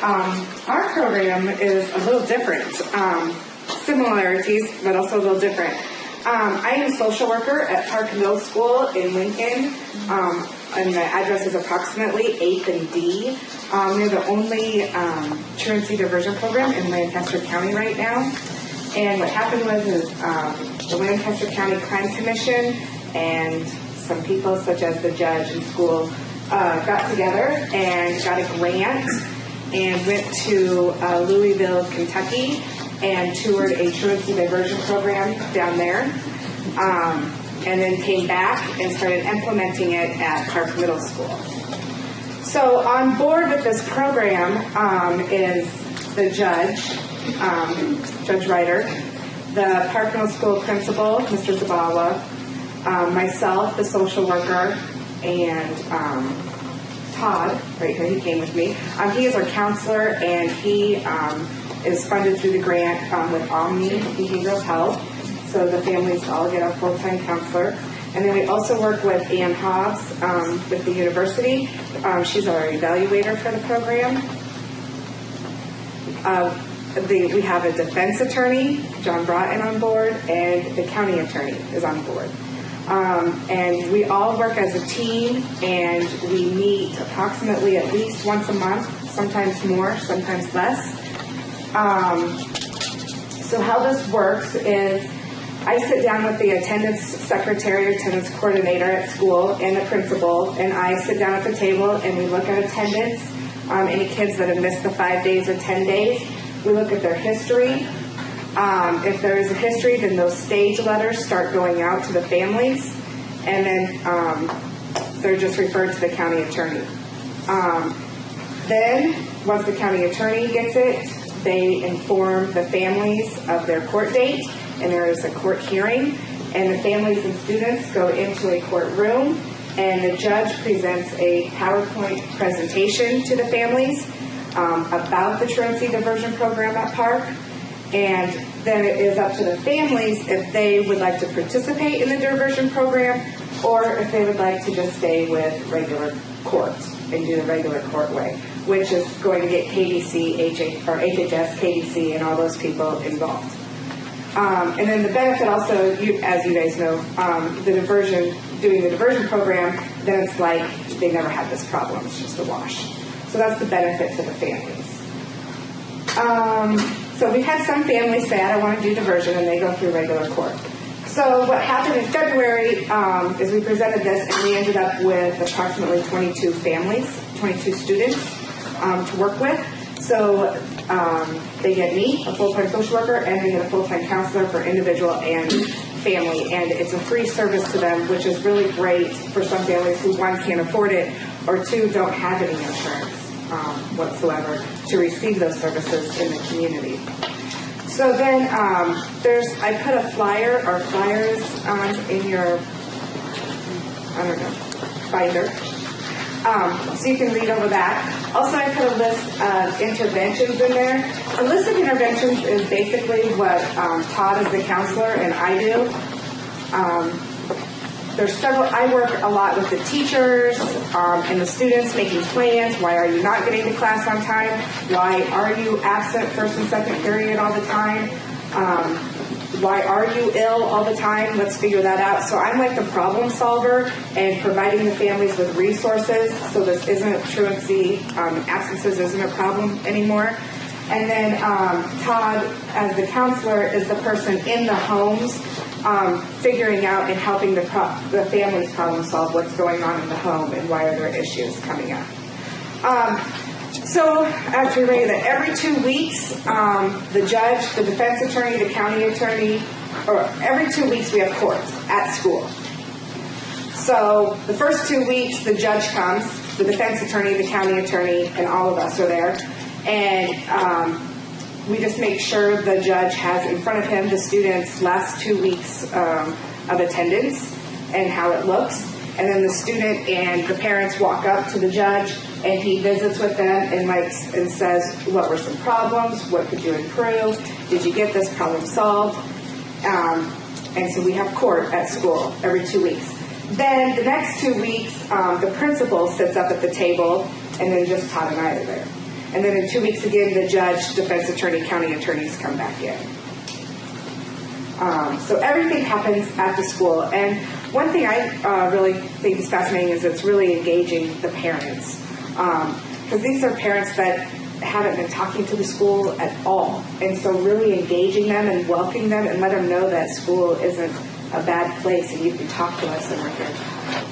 our program is a little different. Similarities, but also a little different. I am a social worker at Park Middle School in Lincoln, and my address is approximately 8th and D. We're the only truancy diversion program in Lancaster County right now. And what happened was the Lancaster County Crime Commission and some people such as the judge and school got together and got a grant and went to Louisville, Kentucky, and toured a truancy diversion program down there, and then came back and started implementing it at Park Middle School. So on board with this program is the judge, Judge Ryder, the Park Middle School principal, Mr. Zabawa, myself, the social worker, and Todd, right here, he came with me. He is our counselor, and he is funded through the grant with Omni Behavioral Health, so the families all get a full-time counselor. And then we also work with Ann Hobbs with the university. She's our evaluator for the program. We have a defense attorney, John Broughton, on board, and the county attorney is on board. And we all work as a team, and we meet approximately at least once a month, sometimes more, sometimes less. So how this works is I sit down with the attendance secretary, attendance coordinator at school, and the principal, and I sit down at the table and we look at attendance, any kids that have missed the 5 days or 10 days. We look at their history. If there is a history, then those stage letters start going out to the families, and then they're just referred to the county attorney. Then, once the county attorney gets it, they inform the families of their court date, and there is a court hearing, and the families and students go into a courtroom, and the judge presents a PowerPoint presentation to the families about the truancy diversion program at Park. And then it is up to the families if they would like to participate in the diversion program or if they would like to just stay with regular court and do the regular court way, which is going to get KDC, HHS, KDC, and all those people involved. And then the benefit also, as you guys know, doing the diversion program, then it's like they never had this problem. It's just a wash. So that's the benefit to the families. So we've had some families say, I don't want to do diversion, and they go through regular court. So what happened in February is we presented this, and we ended up with approximately 22 families, 22 students to work with. So they get me, a full-time social worker, and they get a full-time counselor for individual and family. And it's a free service to them, which is really great for some families who, one, can't afford it, or two, don't have any insurance whatsoever to receive those services in the community. So then I put a flyer or flyers in your, binder. So you can read over that. Also, I put a list of interventions in there. A list of interventions is basically what Todd is the counselor and I do. There's several. I work a lot with the teachers and the students making plans. Why are you not getting to class on time? Why are you absent first and second period all the time? Why are you ill all the time? Let's figure that out. So I'm like the problem solver and providing the families with resources so this isn't truancy, absences isn't a problem anymore. And then Todd, as the counselor, is the person in the homes figuring out and helping the families problem solve what's going on in the home and why are there issues coming up. So after we read that, every 2 weeks, the judge, the defense attorney, the county attorney, or every 2 weeks we have court at school. So the first 2 weeks, the judge comes, the defense attorney, the county attorney, and all of us are there. And we just make sure the judge has in front of him the students' last 2 weeks of attendance and how it looks. And then the student and the parents walk up to the judge and he visits with them and says, what were some problems? What could you improve? Did you get this problem solved? And so we have court at school every 2 weeks. Then the next 2 weeks, the principal sits up at the table, and then just Todd and I are there. And then in 2 weeks again, the judge, defense attorney, county attorneys come back in. So everything happens at the school. And one thing I really think is fascinating is it's really engaging the parents. Because these are parents that haven't been talking to the school at all. And so really engaging them and welcoming them and let them know that school isn't a bad place and you can talk to us and we're here.